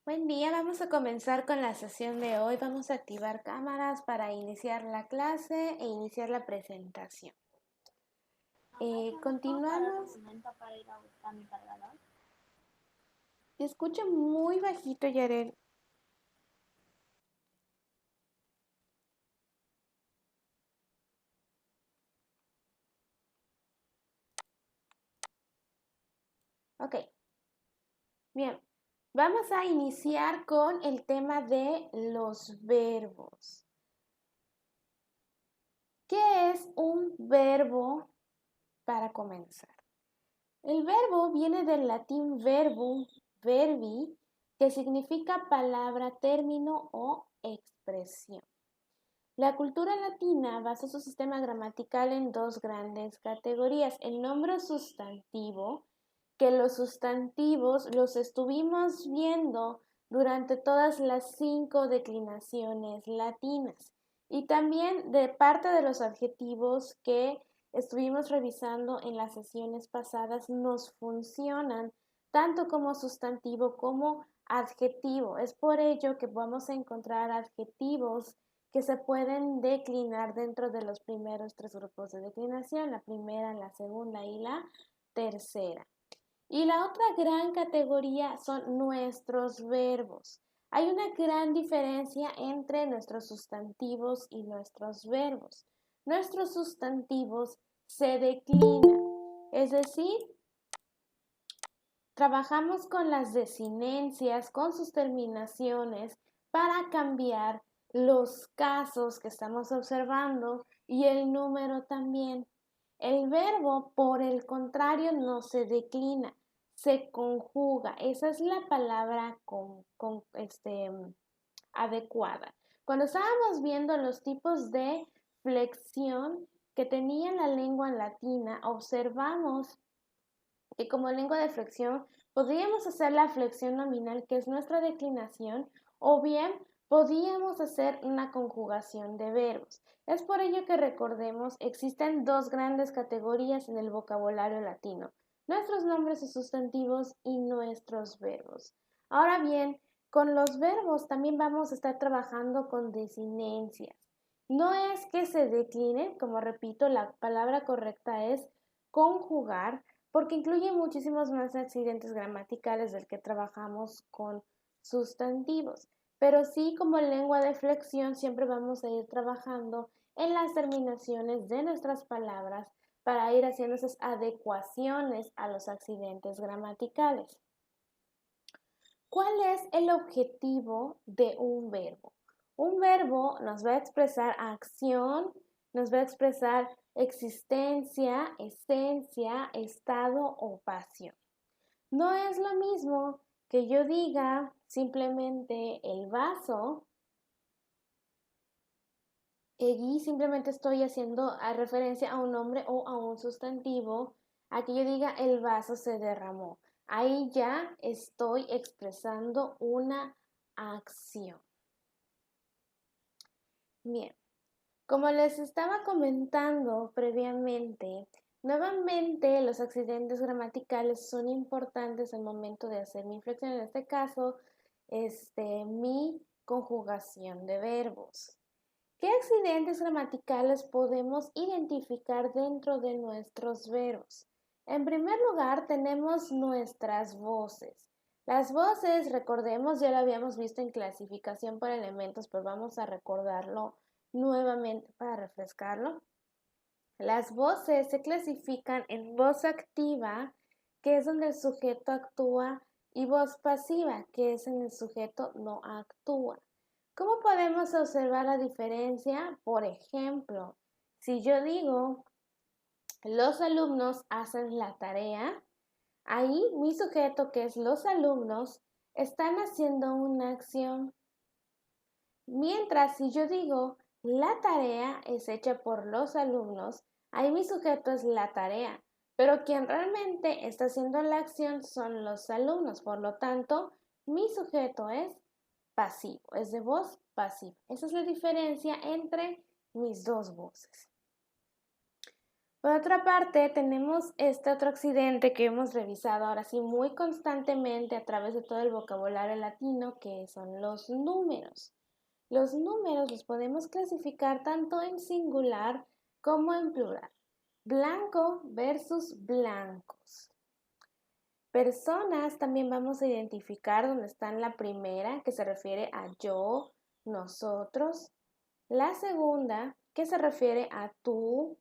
Buen día, vamos a comenzar con la sesión de hoy. Vamos a activar cámaras para iniciar la clase e iniciar la presentación. Continuamos. Para ir a buscar mi cargador. Te escucho muy bajito, Yarel. Ok, bien. Vamos a iniciar con el tema de los verbos. ¿Qué es un verbo para comenzar? El verbo viene del latín verbum, verbi, que significa palabra, término o expresión. La cultura latina basa su sistema gramatical en dos grandes categorías: el nombre sustantivo, que los sustantivos los estuvimos viendo durante todas las 5 declinaciones latinas, y también de parte de los adjetivos que estuvimos revisando en las sesiones pasadas nos funcionan tanto como sustantivo como adjetivo. Es por ello que vamos a encontrar adjetivos que se pueden declinar dentro de los primeros 3 grupos de declinación: la primera, la segunda y la tercera. Y la otra gran categoría son nuestros verbos. Hay una gran diferencia entre nuestros sustantivos y nuestros verbos. Nuestros sustantivos se declinan, es decir, trabajamos con las desinencias, con sus terminaciones, para cambiar los casos que estamos observando y el número también. El verbo, por el contrario, no se declina, se conjuga. Esa es la palabra adecuada. Cuando estábamos viendo los tipos de flexión que tenía la lengua latina, observamos que como lengua de flexión podríamos hacer la flexión nominal, que es nuestra declinación, o bien podíamos hacer una conjugación de verbos. Es por ello que recordemos, existen dos grandes categorías en el vocabulario latino: nuestros nombres o sustantivos y nuestros verbos. Ahora bien, con los verbos también vamos a estar trabajando con desinencias. No es que se declinen, como repito, la palabra correcta es conjugar, porque incluye muchísimos más accidentes gramaticales del que trabajamos con sustantivos. Pero sí, como lengua de flexión, siempre vamos a ir trabajando en las terminaciones de nuestras palabras para ir haciendo esas adecuaciones a los accidentes gramaticales. ¿Cuál es el objetivo de un verbo? Un verbo nos va a expresar acción, nos va a expresar existencia, esencia, estado o pasión. No es lo mismo que yo diga simplemente el vaso, y simplemente estoy haciendo referencia a un nombre o a un sustantivo, a que yo diga el vaso se derramó. Ahí ya estoy expresando una acción. Bien, como les estaba comentando previamente, nuevamente los accidentes gramaticales son importantes al momento de hacer mi inflexión, en este caso, mi conjugación de verbos. ¿Qué accidentes gramaticales podemos identificar dentro de nuestros verbos? En primer lugar, tenemos nuestras voces. Las voces, recordemos, ya lo habíamos visto en clasificación por elementos, pero vamos a recordarlo nuevamente para refrescarlo. Las voces se clasifican en voz activa, que es donde el sujeto actúa, y voz pasiva, que es en el sujeto no actúa. ¿Cómo podemos observar la diferencia? Por ejemplo, si yo digo los alumnos hacen la tarea, ahí mi sujeto, que es los alumnos, están haciendo una acción. Mientras si yo digo la tarea es hecha por los alumnos, ahí mi sujeto es la tarea, pero quien realmente está haciendo la acción son los alumnos. Por lo tanto, mi sujeto es pasivo, es de voz pasiva. Esa es la diferencia entre mis dos voces. Por otra parte, tenemos este otro accidente que hemos revisado ahora sí muy constantemente a través de todo el vocabulario latino, que son los números. Los números los podemos clasificar tanto en singular como en plural. Blanco versus blancos. Personas también vamos a identificar donde está en la primera, que se refiere a yo, nosotros. La segunda, que se refiere a tú,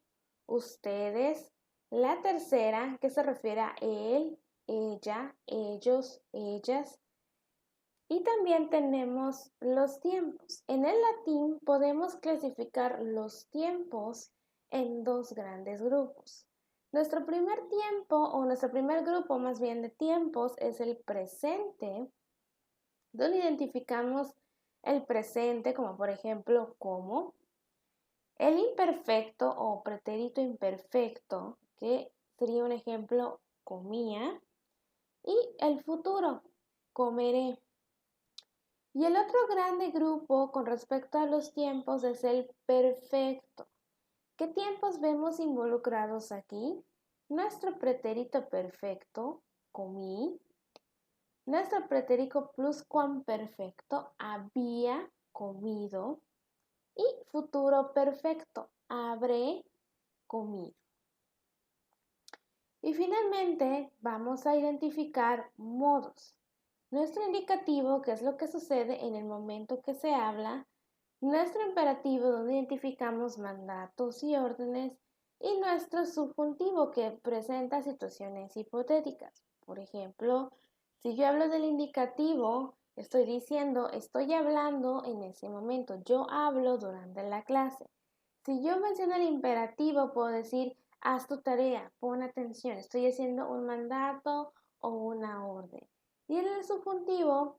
ustedes. La tercera, que se refiere a él, ella, ellos, ellas. Y también tenemos los tiempos. En el latín podemos clasificar los tiempos en dos grandes grupos. Nuestro primer tiempo o nuestro primer grupo más bien de tiempos es el presente, donde identificamos el presente como por ejemplo como, el imperfecto o pretérito imperfecto, que sería un ejemplo comía, y el futuro, comeré. Y el otro grande grupo con respecto a los tiempos es el perfecto. ¿Qué tiempos vemos involucrados aquí? Nuestro pretérito perfecto, comí. Nuestro pretérito pluscuamperfecto, había comido. Y futuro perfecto, habré comido. Y finalmente vamos a identificar modos. Nuestro indicativo, que es lo que sucede en el momento que se habla, nuestro imperativo, donde identificamos mandatos y órdenes, y nuestro subjuntivo, que presenta situaciones hipotéticas. Por ejemplo, si yo hablo del indicativo, estoy diciendo, estoy hablando en ese momento, yo hablo durante la clase. Si yo menciono el imperativo, puedo decir, haz tu tarea, pon atención, estoy haciendo un mandato o una orden. Y en el subjuntivo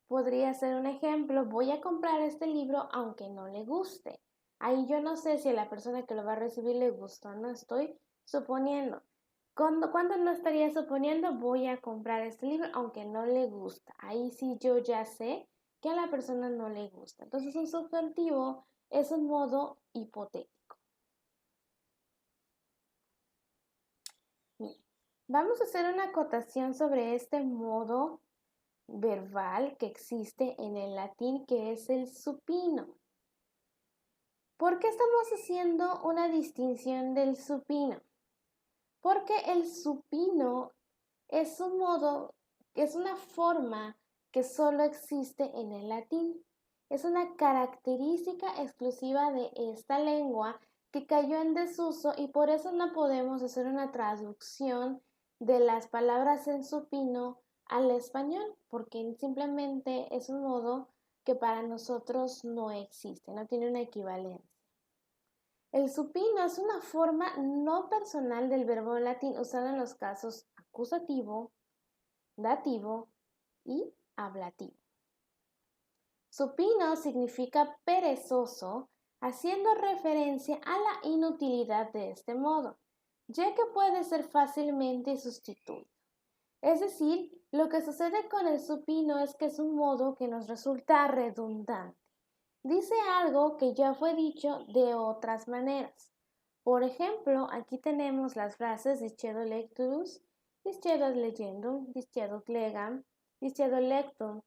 podría ser un ejemplo, voy a comprar este libro aunque no le guste. Ahí yo no sé si a la persona que lo va a recibir le gusta o no, estoy suponiendo. ¿Cuándo no estaría suponiendo voy a comprar este libro aunque no le gusta? Ahí sí yo ya sé que a la persona no le gusta. Entonces un subjuntivo es un modo hipotético. Bien, vamos a hacer una acotación sobre este modo verbal que existe en el latín, que es el supino. ¿Por qué estamos haciendo una distinción del supino? Porque el supino es un modo, es una forma que solo existe en el latín. Es una característica exclusiva de esta lengua que cayó en desuso y por eso no podemos hacer una traducción de las palabras en supino al español, porque simplemente es un modo que para nosotros no existe, no tiene una equivalencia. El supino es una forma no personal del verbo latín usado en los casos acusativo, dativo y ablativo. Supino significa perezoso, haciendo referencia a la inutilidad de este modo, ya que puede ser fácilmente sustituido. Es decir, lo que sucede con el supino es que es un modo que nos resulta redundante. Dice algo que ya fue dicho de otras maneras. Por ejemplo, aquí tenemos las frases discedo lecturus, discedo legendum, discedo legam, discedo lectum,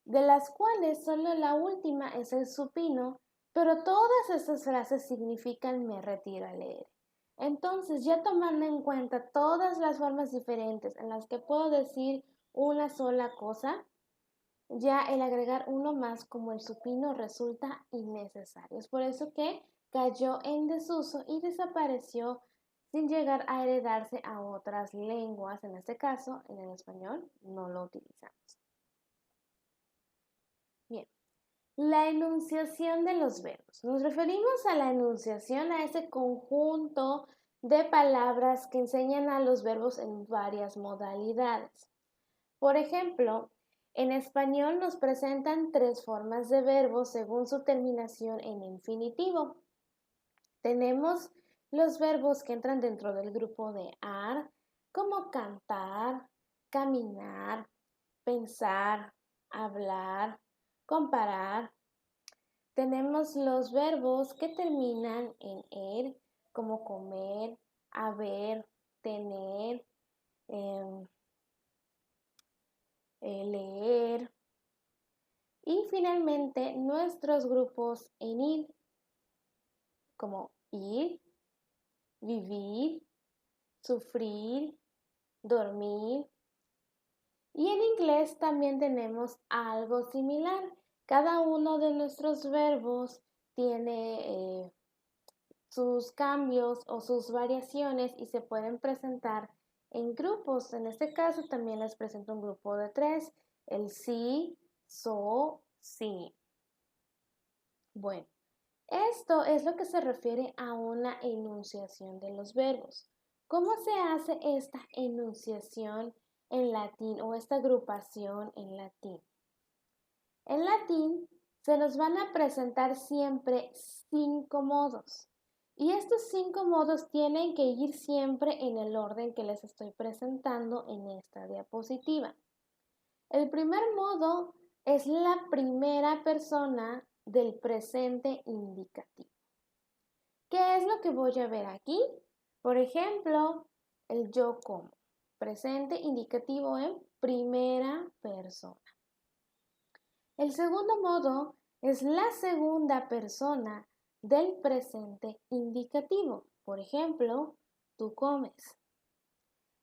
de las cuales solo la última es el supino, pero todas estas frases significan me retiro a leer. Entonces, ya tomando en cuenta todas las formas diferentes en las que puedo decir una sola cosa, ya el agregar uno más como el supino resulta innecesario. Es por eso que cayó en desuso y desapareció sin llegar a heredarse a otras lenguas. En este caso, en el español, no lo utilizamos. Bien, la enunciación de los verbos. Nos referimos a la enunciación, a ese conjunto de palabras que enseñan a los verbos en varias modalidades. Por ejemplo, en español nos presentan tres formas de verbo según su terminación en infinitivo. Tenemos los verbos que entran dentro del grupo de ar, como cantar, caminar, pensar, hablar, comparar. Tenemos los verbos que terminan en er, como comer, haber, tener, leer. Y finalmente nuestros grupos en ir, como ir, vivir, sufrir, dormir. Y en inglés también tenemos algo similar. Cada uno de nuestros verbos tiene sus cambios o sus variaciones y se pueden presentar en grupos. En este caso también les presento un grupo de 3, el sí, so, sí. Bueno, esto es lo que se refiere a una enunciación de los verbos. ¿Cómo se hace esta enunciación en latín o esta agrupación en latín? En latín se nos van a presentar siempre 5 modos. Y estos 5 modos tienen que ir siempre en el orden que les estoy presentando en esta diapositiva. El primer modo es la primera persona del presente indicativo. ¿Qué es lo que voy a ver aquí? Por ejemplo, el yo como. Presente indicativo en primera persona. El segundo modo es la segunda persona del presente indicativo. Por ejemplo, tú comes.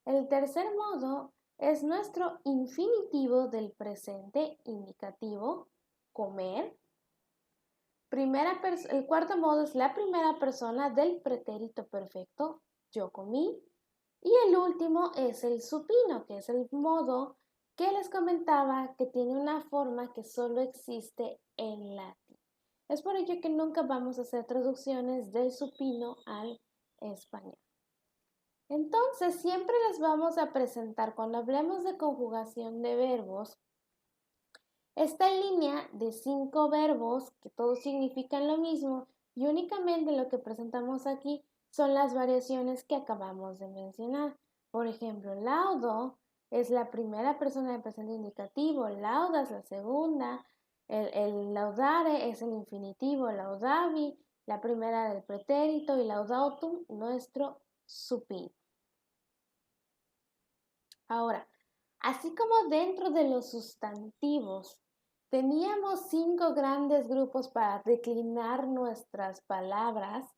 El tercer modo es nuestro infinitivo del presente indicativo, comer. El cuarto modo es la primera persona del pretérito perfecto, yo comí. Y el último es el supino, que es el modo que les comentaba que tiene una forma que solo existe en latín. Es por ello que nunca vamos a hacer traducciones del supino al español. Entonces, siempre les vamos a presentar, cuando hablemos de conjugación de verbos, esta línea de 5 verbos que todos significan lo mismo y únicamente lo que presentamos aquí son las variaciones que acabamos de mencionar. Por ejemplo, laudo es la primera persona del presente indicativo, lauda es la segunda, el laudare es el infinitivo, laudavi, la primera del pretérito y laudatum nuestro supino. Ahora, así como dentro de los sustantivos teníamos 5 grandes grupos para declinar nuestras palabras,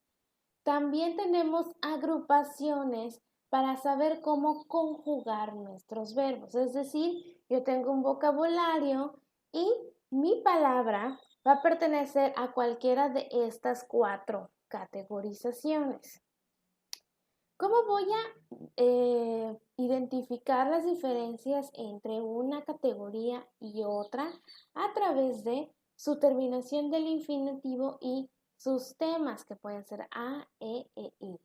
también tenemos agrupaciones para saber cómo conjugar nuestros verbos. Es decir, yo tengo un vocabulario y mi palabra va a pertenecer a cualquiera de estas 4 categorizaciones. ¿Cómo voy a identificar las diferencias entre una categoría y otra? A través de su terminación del infinitivo y sus temas, que pueden ser a, e, i.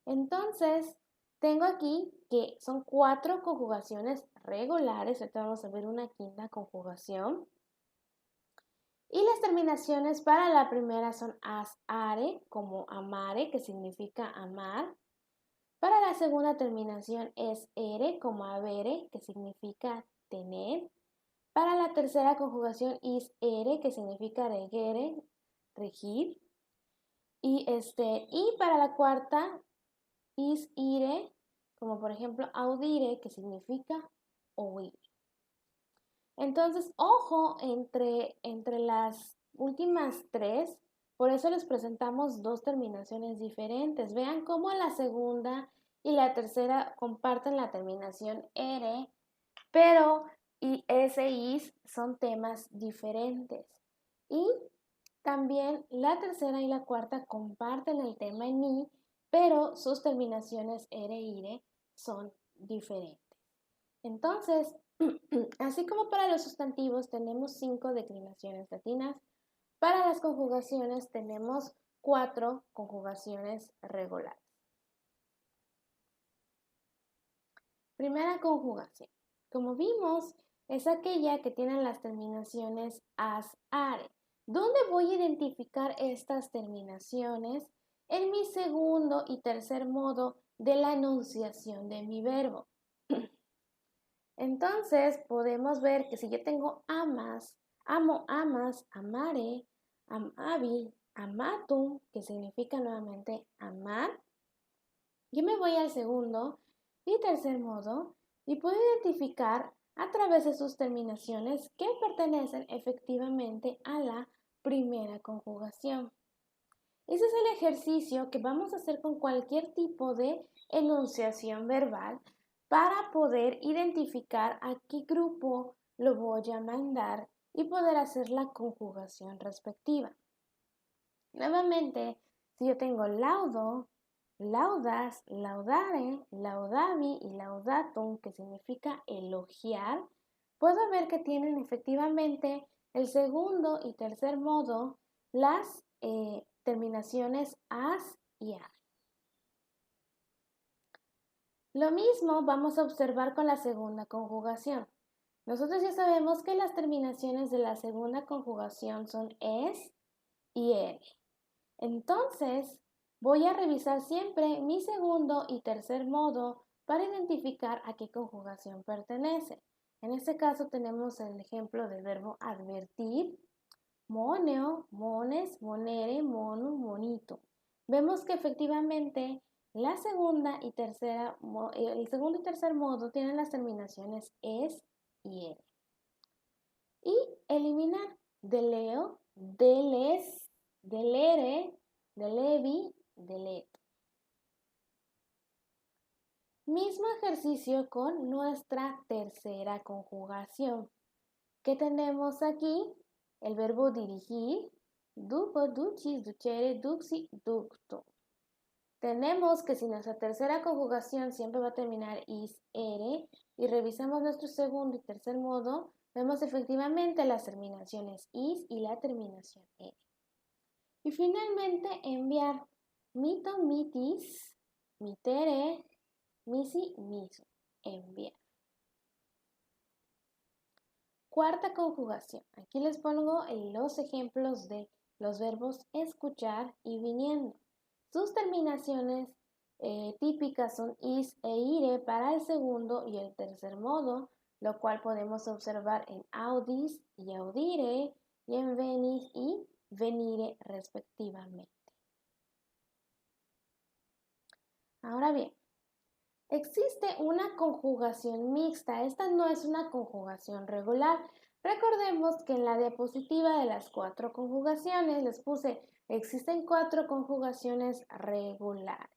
Entonces, tengo aquí que son 4 conjugaciones regulares. Ahorita vamos a ver una quinta conjugación. Y las terminaciones para la primera son as, are, como amare, que significa amar. Para la segunda terminación es ere, como avere, que significa tener. Para la tercera conjugación is ere, que significa regere, regir. Y para la cuarta is ire, como por ejemplo audire, que significa oír. Entonces, ojo entre las últimas 3, por eso les presentamos 2 terminaciones diferentes. Vean cómo la segunda y la tercera comparten la terminación ere, pero ese is son temas diferentes. Y también la tercera y la cuarta comparten el tema ni, pero sus terminaciones ere e ire son diferentes. Entonces, así como para los sustantivos tenemos 5 declinaciones latinas, para las conjugaciones tenemos 4 conjugaciones regulares. Primera conjugación. Como vimos, es aquella que tiene las terminaciones as, are. ¿Dónde voy a identificar estas terminaciones? En mi segundo y tercer modo de la enunciación de mi verbo. Entonces, podemos ver que si yo tengo amas, amo, amas, amare, amavi, amatum, que significa nuevamente amar, Yo me voy al segundo y tercer modo y puedo identificar a través de sus terminaciones que pertenecen efectivamente a la primera conjugación. Ese es el ejercicio que vamos a hacer con cualquier tipo de enunciación verbal para poder identificar a qué grupo lo voy a mandar y poder hacer la conjugación respectiva. Nuevamente, si yo tengo laudo, laudas, laudare, laudavi y laudatum, que significa elogiar, puedo ver que tienen efectivamente el segundo y tercer modo las terminaciones as y ar. Lo mismo vamos a observar con la segunda conjugación. Nosotros ya sabemos que las terminaciones de la segunda conjugación son es y er. Entonces, voy a revisar siempre mi segundo y tercer modo para identificar a qué conjugación pertenece. En este caso tenemos el ejemplo del verbo advertir, moneo, mones, monere, monum, monito. Vemos que efectivamente el segundo y tercer modo tienen las terminaciones es y er. Y eliminar deleo, deles, delere, delevi, deleto. Mismo ejercicio con nuestra tercera conjugación. ¿Qué tenemos aquí? El verbo dirigir, duco, ducis, ducere, duxi, ducto. Tenemos que si nuestra tercera conjugación siempre va a terminar is, ere, y revisamos nuestro segundo y tercer modo, vemos efectivamente las terminaciones is y la terminación ere. Y finalmente enviar mito, mitis, mitere, misi, miso. Enviar. Cuarta conjugación. Aquí les pongo los ejemplos de los verbos escuchar y viniendo. Sus terminaciones típicas son is e ire para el segundo y el tercer modo, lo cual podemos observar en audis y audire y en venis y venire respectivamente. Ahora bien, existe una conjugación mixta. Esta no es una conjugación regular. Recordemos que en la diapositiva de las 4 conjugaciones les puse, existen 4 conjugaciones regulares.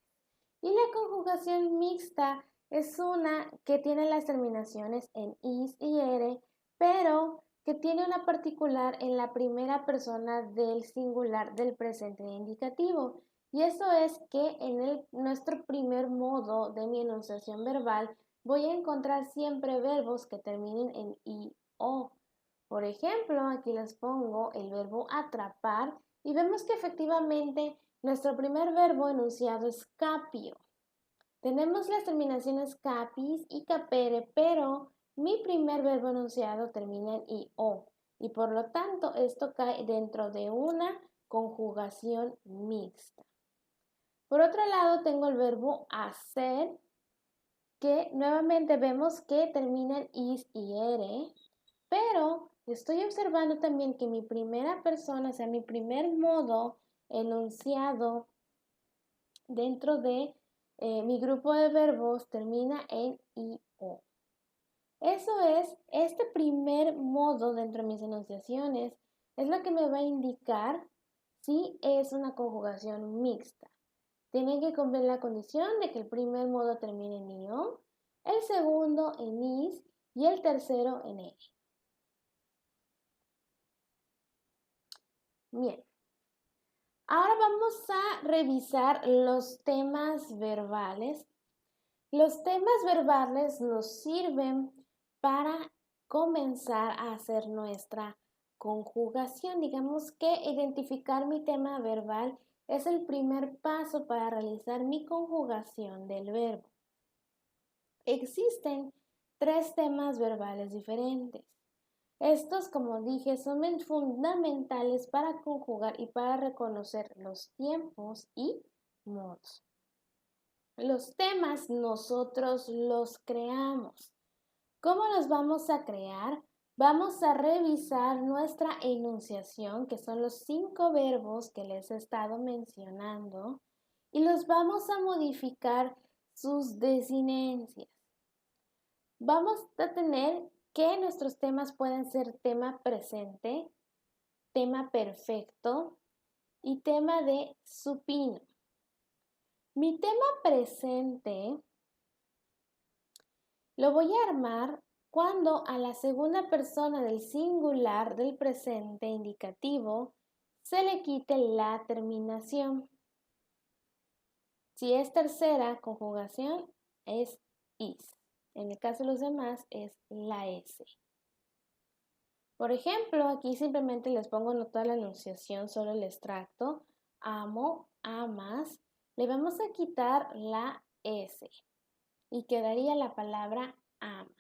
Y la conjugación mixta es una que tiene las terminaciones en is y ere, pero que tiene una particular en la primera persona del singular del presente indicativo. Y eso es que en nuestro primer modo de mi enunciación verbal voy a encontrar siempre verbos que terminen en i, o. Por ejemplo, aquí les pongo el verbo atrapar y vemos que efectivamente nuestro primer verbo enunciado es capio. Tenemos las terminaciones capis y capere, pero mi primer verbo enunciado termina en i-o y por lo tanto esto cae dentro de una conjugación mixta. Por otro lado tengo el verbo hacer, que nuevamente vemos que termina en is y ere, pero estoy observando también que mi primera persona, o sea, mi primer modo enunciado dentro de mi grupo de verbos termina en i-o. Eso es, este primer modo dentro de mis enunciaciones es lo que me va a indicar si es una conjugación mixta. Tienen que cumplir la condición de que el primer modo termine en i-o, el segundo en is y el tercero en ere. Bien. Ahora vamos a revisar los temas verbales. Los temas verbales nos sirven para comenzar a hacer nuestra conjugación. Digamos que identificar mi tema verbal es el primer paso para realizar mi conjugación del verbo. Existen 3 temas verbales diferentes. Estos, como dije, son fundamentales para conjugar y para reconocer los tiempos y modos. Los temas nosotros los creamos. ¿Cómo los vamos a crear? Vamos a revisar nuestra enunciación, que son los 5 verbos que les he estado mencionando, y los vamos a modificar sus desinencias. Vamos a tener que nuestros temas pueden ser tema presente, tema perfecto y tema de supino. Mi tema presente lo voy a armar cuando a la segunda persona del singular del presente indicativo se le quite la terminación. Si es tercera conjugación, es is. En el caso de los demás, es la S. Por ejemplo, aquí simplemente les pongo no toda la enunciación, solo el extracto. Amo, amas. Le vamos a quitar la S y quedaría la palabra ama.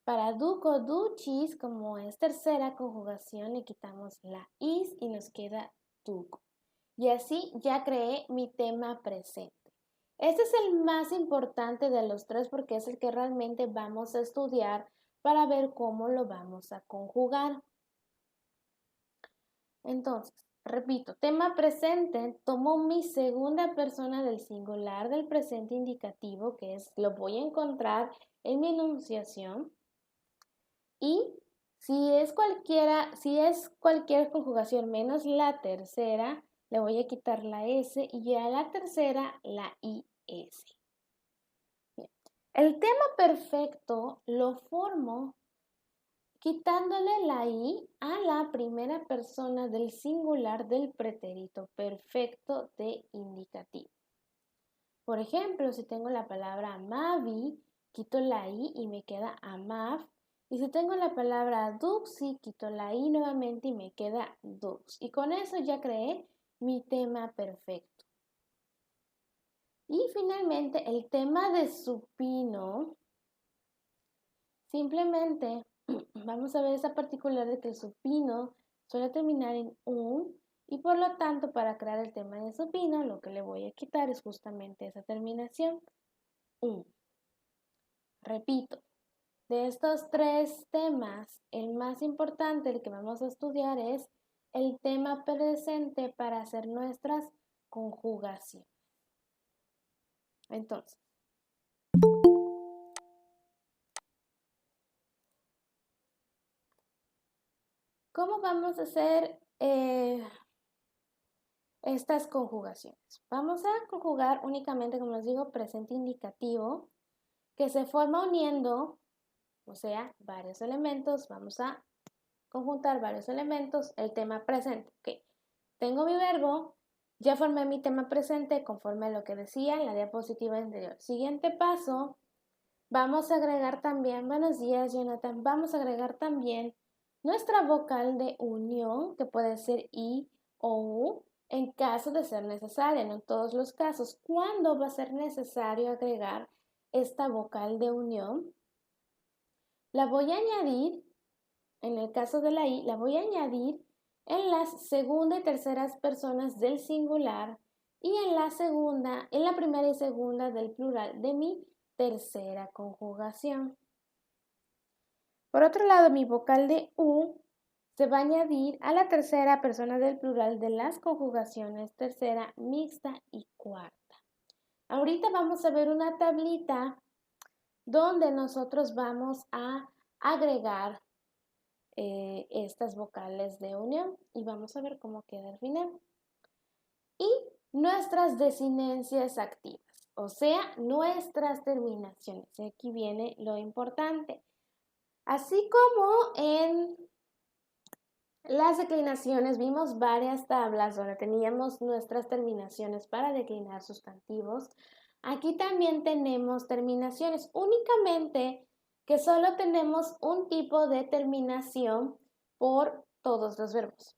Para duco, duchis, como es tercera conjugación, le quitamos la is y nos queda duco. Y así ya creé mi tema presente. Este es el más importante de los tres porque es el que realmente vamos a estudiar para ver cómo lo vamos a conjugar. Entonces, repito, tema presente, tomo mi segunda persona del singular del presente indicativo, que es, lo voy a encontrar en mi enunciación. Y si es cualquier conjugación menos la tercera, le voy a quitar la S y a la tercera la IS. Bien. El tema perfecto lo formo quitándole la I a la primera persona del singular del pretérito perfecto de indicativo. Por ejemplo, si tengo la palabra amavi, quito la I y me queda amav. Y si tengo la palabra duxi, quito la I nuevamente y me queda dux. Y con eso ya creé mi tema perfecto. Y finalmente el tema de supino, simplemente vamos a ver esa particular de que el supino suele terminar en un y por lo tanto para crear el tema de supino lo que le voy a quitar es justamente esa terminación, un. Repito, de estos tres temas, el más importante, el que vamos a estudiar es el tema presente para hacer nuestras conjugaciones. Entonces, ¿cómo vamos a hacer estas conjugaciones? Vamos a conjugar únicamente, como les digo, presente indicativo, que se forma uniendo, o sea, varios elementos. Vamos a conjuntar varios elementos, el tema presente. Okay. Tengo mi verbo, ya formé mi tema presente conforme a lo que decía en la diapositiva anterior. Siguiente paso, vamos a agregar también, buenos días Jonathan, vamos a agregar también nuestra vocal de unión, que puede ser I o U, en caso de ser necesaria, no en todos los casos. ¿Cuándo va a ser necesario agregar esta vocal de unión? La voy a añadir, en el caso de la I, la voy a añadir en las segunda y terceras personas del singular y en la primera y segunda del plural de mi tercera conjugación. Por otro lado, mi vocal de U se va a añadir a la tercera persona del plural de las conjugaciones tercera, mixta y cuarta. Ahorita vamos a ver una tablita donde nosotros vamos a agregar estas vocales de unión y vamos a ver cómo queda al final. Y nuestras desinencias activas, o sea, nuestras terminaciones. Y aquí viene lo importante. Así como en las declinaciones vimos varias tablas donde teníamos nuestras terminaciones para declinar sustantivos, aquí también tenemos terminaciones, únicamente que solo tenemos un tipo de terminación por todos los verbos.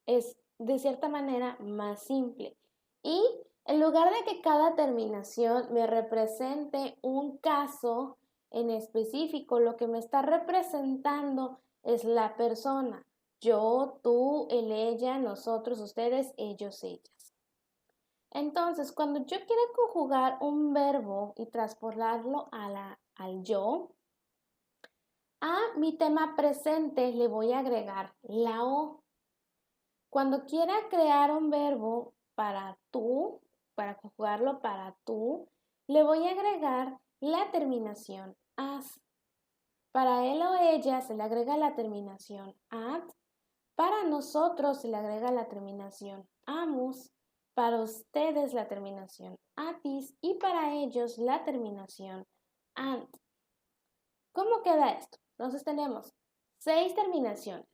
Es de cierta manera más simple. Y en lugar de que cada terminación me represente un caso en específico, lo que me está representando es la persona. Yo, tú, él, ella, nosotros, ustedes, ellos, ellas. Entonces, cuando yo quiero conjugar un verbo y transportarlo al yo, a mi tema presente le voy a agregar la O. Cuando quiera crear un verbo para tú, para conjugarlo para tú, le voy a agregar la terminación as. Para él o ella se le agrega la terminación at. Para nosotros se le agrega la terminación amus. Para ustedes la terminación atis y para ellos la terminación ant. ¿Cómo queda esto? Entonces tenemos 6 terminaciones,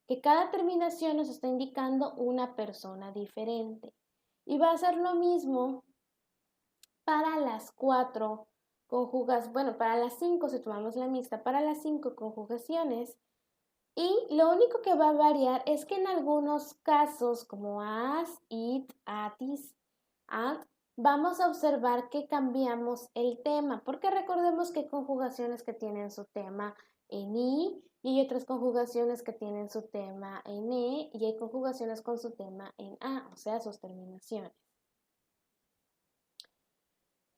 que cada terminación nos está indicando una persona diferente. Y va a ser lo mismo para las 4 conjugaciones, bueno, para las 5 si tomamos la mixta, para las 5 conjugaciones. Y lo único que va a variar es que en algunos casos, como as, it, atis, at, vamos a observar que cambiamos el tema, porque recordemos que hay conjugaciones que tienen su tema en i y hay otras conjugaciones que tienen su tema en e y hay conjugaciones con su tema en a, o sea, sus terminaciones.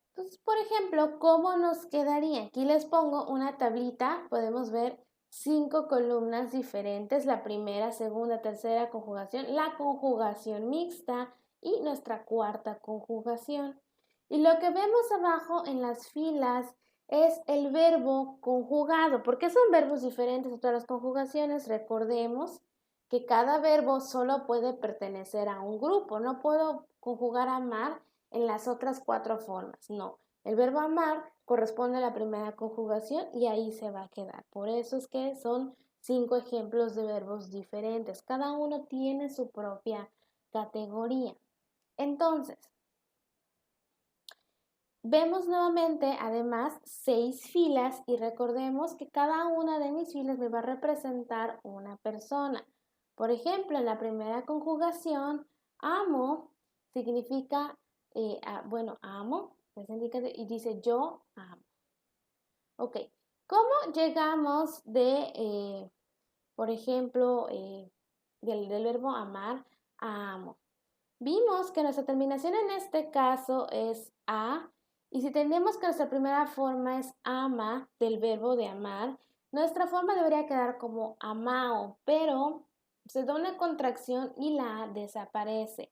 Entonces, por ejemplo, ¿cómo nos quedaría? Aquí les pongo una tablita, podemos ver 5 columnas diferentes, la primera, segunda, tercera conjugación, la conjugación mixta y nuestra cuarta conjugación. Y lo que vemos abajo en las filas es el verbo conjugado. ¿Por qué son verbos diferentes a todas las conjugaciones? Recordemos que cada verbo solo puede pertenecer a un grupo. No puedo conjugar amar en las otras 4 formas. No, el verbo amar corresponde a la primera conjugación y ahí se va a quedar. Por eso es que son 5 ejemplos de verbos diferentes. Cada uno tiene su propia categoría. Entonces, vemos nuevamente además 6 filas y recordemos que cada una de mis filas me va a representar una persona. Por ejemplo, en la primera conjugación, amo significa, amo, y dice yo amo. Ok, ¿cómo llegamos de, por ejemplo, del verbo amar a amo? Vimos que nuestra terminación en este caso es a, y si tenemos que nuestra primera forma es ama del verbo de amar, nuestra forma debería quedar como amao, pero se da una contracción y la A desaparece.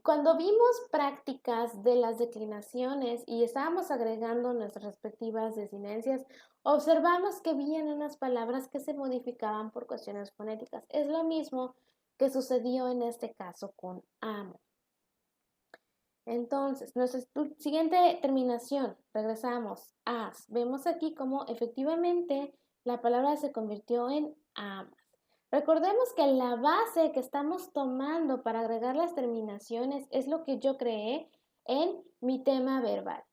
Cuando vimos prácticas de las declinaciones y estábamos agregando nuestras respectivas desinencias, observamos que habían unas palabras que se modificaban por cuestiones fonéticas. Es lo mismo que sucedió en este caso con amo. Entonces, nuestra siguiente terminación, regresamos, as. Vemos aquí cómo efectivamente la palabra se convirtió en amas. Recordemos que la base que estamos tomando para agregar las terminaciones es lo que yo creé en mi tema verbal.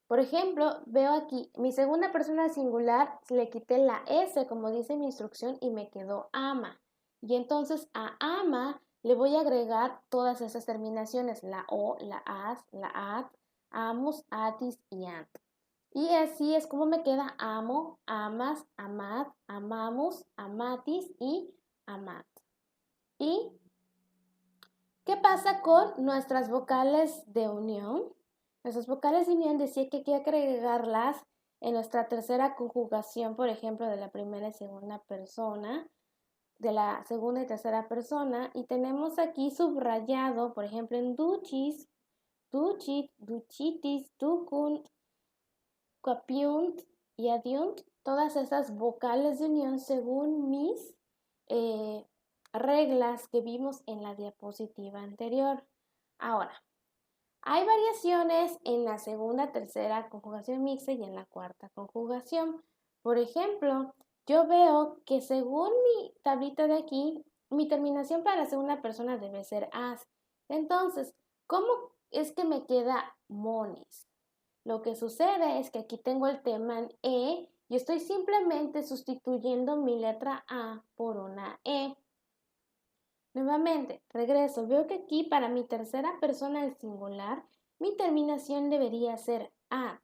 Por ejemplo, veo aquí, mi segunda persona singular, le quité la S como dice mi instrucción y me quedó ama. Y entonces a ama le voy a agregar todas esas terminaciones, la O, la AS, la AT, amus, atis y ant. Y así es como me queda amo, amas, amad, amamos, amatis y amat. ¿Y qué pasa con nuestras vocales de unión? Nuestras vocales de unión decía que hay que agregarlas en nuestra tercera conjugación, por ejemplo, de la primera y segunda persona, de la segunda y tercera persona, y tenemos aquí subrayado, por ejemplo, en duchis, duchit, duchitis, ducunt, capiunt y adiunt, todas esas vocales de unión según mis reglas que vimos en la diapositiva anterior. Ahora, hay variaciones en la segunda, tercera conjugación mixta y en la cuarta conjugación. Por ejemplo, yo veo que según mi tablita de aquí, mi terminación para la segunda persona debe ser as. Entonces, ¿cómo es que me queda monis? Lo que sucede es que aquí tengo el tema en e y estoy simplemente sustituyendo mi letra A por una E. Nuevamente, regreso. Veo que aquí para mi tercera persona del singular, mi terminación debería ser at.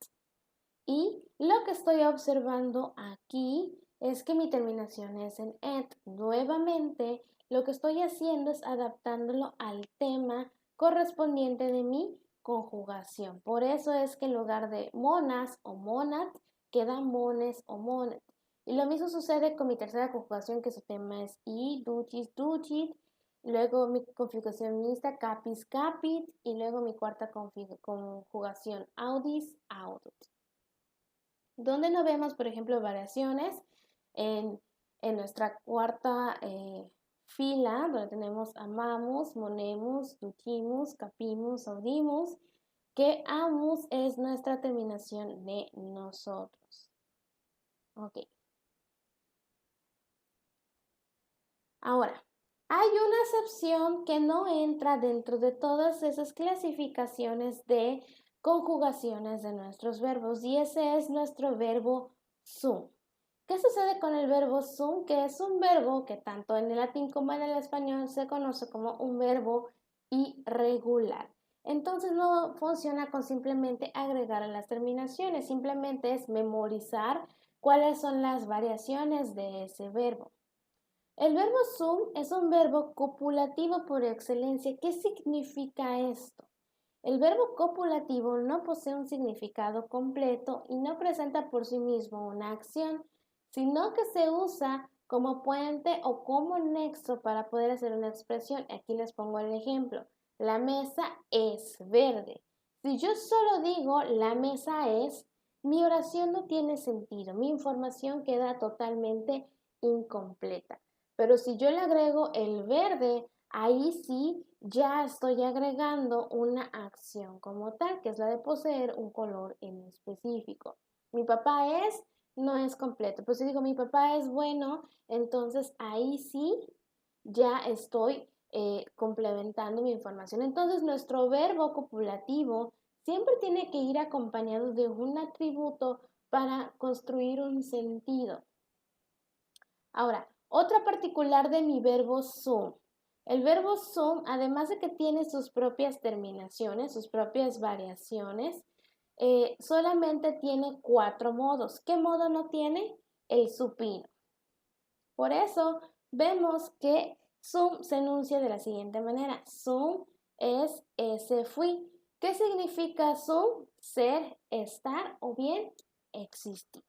Y lo que estoy observando aquí es que mi terminación es en et. Nuevamente, lo que estoy haciendo es adaptándolo al tema correspondiente de mi conjugación. Por eso es que en lugar de monas o monat, queda mones o monet. Y lo mismo sucede con mi tercera conjugación, que su tema es i, duchis, duchit. luego mi conjugación mixta capis capit y luego mi cuarta conjugación audis audit. Donde no vemos, por ejemplo, variaciones en nuestra cuarta fila, donde tenemos amamos, monemos, ducimus, capimus, audimus, que amus es nuestra terminación de nosotros. Ok. Ahora, hay una excepción que no entra dentro de todas esas clasificaciones de conjugaciones de nuestros verbos y ese es nuestro verbo sum. ¿Qué sucede con el verbo sum? Que es un verbo que tanto en el latín como en el español se conoce como un verbo irregular. Entonces no funciona con simplemente agregar a las terminaciones, simplemente es memorizar cuáles son las variaciones de ese verbo. El verbo sum es un verbo copulativo por excelencia. ¿Qué significa esto? El verbo copulativo no posee un significado completo y no presenta por sí mismo una acción, sino que se usa como puente o como nexo para poder hacer una expresión. Aquí les pongo el ejemplo. La mesa es verde. Si yo solo digo la mesa es, mi oración no tiene sentido, mi información queda totalmente incompleta. Pero si yo le agrego el verde, ahí sí ya estoy agregando una acción como tal, que es la de poseer un color en específico. Mi papá es, no es completo. Pues si digo mi papá es bueno, entonces ahí sí ya estoy complementando mi información. Entonces nuestro verbo copulativo siempre tiene que ir acompañado de un atributo para construir un sentido. Ahora, otra particular de mi verbo sum. El verbo sum, además de que tiene sus propias terminaciones, sus propias variaciones, solamente tiene 4 modos. ¿Qué modo no tiene? El supino. Por eso vemos que sum se enuncia de la siguiente manera. Sum es ese fui. ¿Qué significa sum? Ser, estar o bien existir.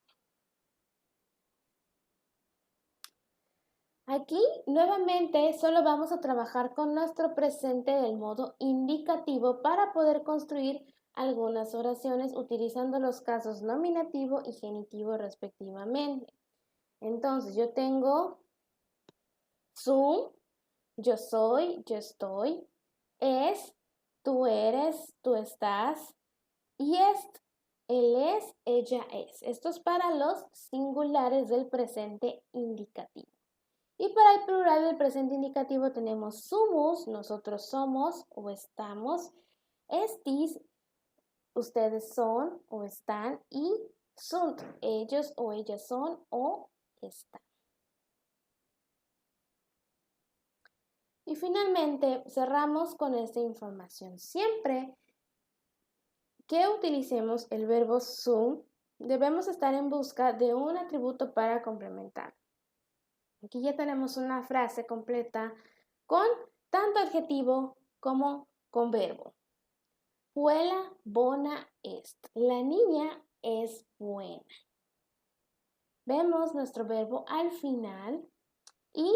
Aquí nuevamente solo vamos a trabajar con nuestro presente del modo indicativo para poder construir algunas oraciones utilizando los casos nominativo y genitivo respectivamente. Entonces yo tengo su, yo soy, yo estoy, es, tú eres, tú estás y él es, ella es. Esto es para los singulares del presente indicativo. Y para el plural del presente indicativo tenemos sumus, nosotros somos o estamos, estis, ustedes son o están y sunt, ellos o ellas son o están. Y finalmente cerramos con esta información. Siempre que utilicemos el verbo sum, debemos estar en busca de un atributo para complementar. Aquí ya tenemos una frase completa con tanto adjetivo como con verbo. Puella bona est. La niña es buena. Vemos nuestro verbo al final y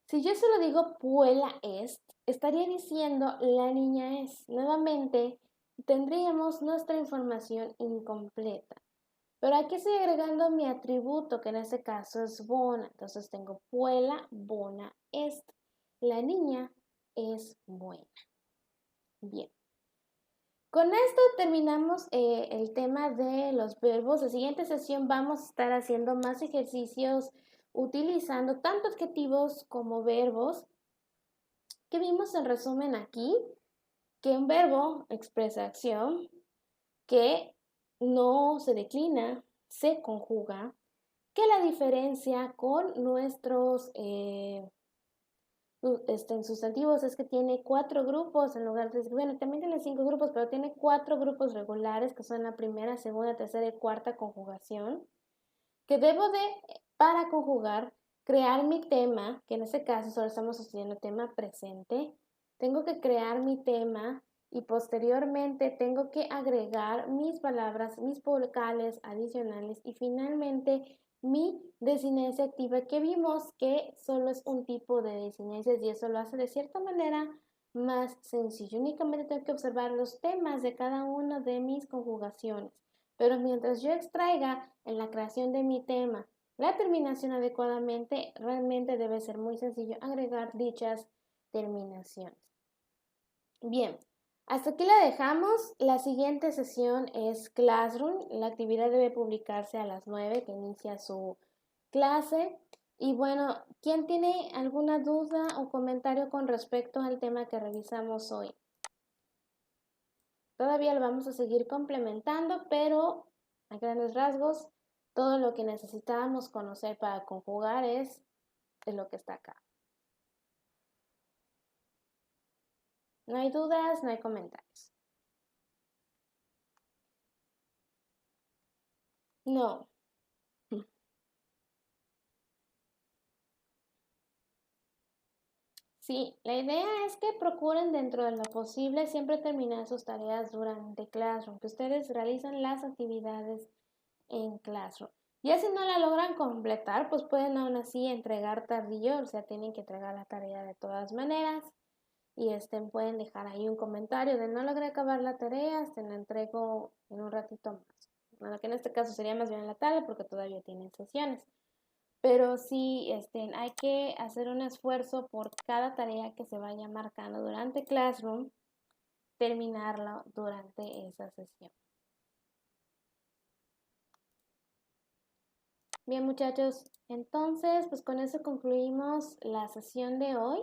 si yo solo digo puella est, estaría diciendo la niña es. Nuevamente tendríamos nuestra información incompleta. Pero aquí estoy agregando mi atributo, que en este caso es bona. Entonces tengo puella bona est. La niña es buena. Bien. Con esto terminamos el tema de los verbos. En la siguiente sesión vamos a estar haciendo más ejercicios utilizando tanto adjetivos como verbos. Que vimos en resumen aquí que un verbo expresa acción, que no se declina, se conjuga, que la diferencia con nuestros en sustantivos es que tiene 4 grupos en lugar de, bueno, también tiene 5 grupos, pero tiene 4 grupos regulares que son la primera, segunda, tercera y cuarta conjugación, que debo de, para conjugar, crear mi tema, que en este caso solo estamos estudiando tema presente, tengo que crear mi tema y posteriormente tengo que agregar mis palabras, mis vocales adicionales y finalmente mi desinencia activa, que vimos que solo es un tipo de desinencias y eso lo hace de cierta manera más sencillo. Únicamente tengo que observar los temas de cada una de mis conjugaciones. Pero mientras yo extraiga en la creación de mi tema la terminación adecuadamente, realmente debe ser muy sencillo agregar dichas terminaciones. Bien, hasta aquí la dejamos. La siguiente sesión es Classroom. La actividad debe publicarse a las 9 que inicia su clase. Y bueno, ¿quién tiene alguna duda o comentario con respecto al tema que revisamos hoy? Todavía lo vamos a seguir complementando, pero a grandes rasgos, todo lo que necesitábamos conocer para conjugar es lo que está acá. No hay dudas, no hay comentarios. No. Sí, la idea es que procuren dentro de lo posible siempre terminar sus tareas durante Classroom, que ustedes realizan las actividades en Classroom. Ya si no la logran completar, pues pueden aún así entregar tardío, o sea, tienen que entregar la tarea de todas maneras y pueden dejar ahí un comentario de no logré acabar la tarea, se la entrego en un ratito más. Bueno, que en este caso sería más bien en la tarde porque todavía tienen sesiones. Pero sí, hay que hacer un esfuerzo por cada tarea que se vaya marcando durante Classroom, terminarla durante esa sesión. Bien, muchachos, entonces, pues con eso concluimos la sesión de hoy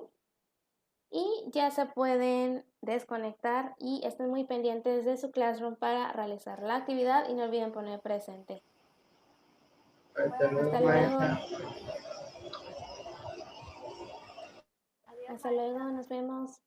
y ya se pueden desconectar y estén muy pendientes de su Classroom para realizar la actividad y no olviden poner presente. Hasta luego, Hasta luego. maestra. Adiós, Hasta maestra. luego, nos vemos.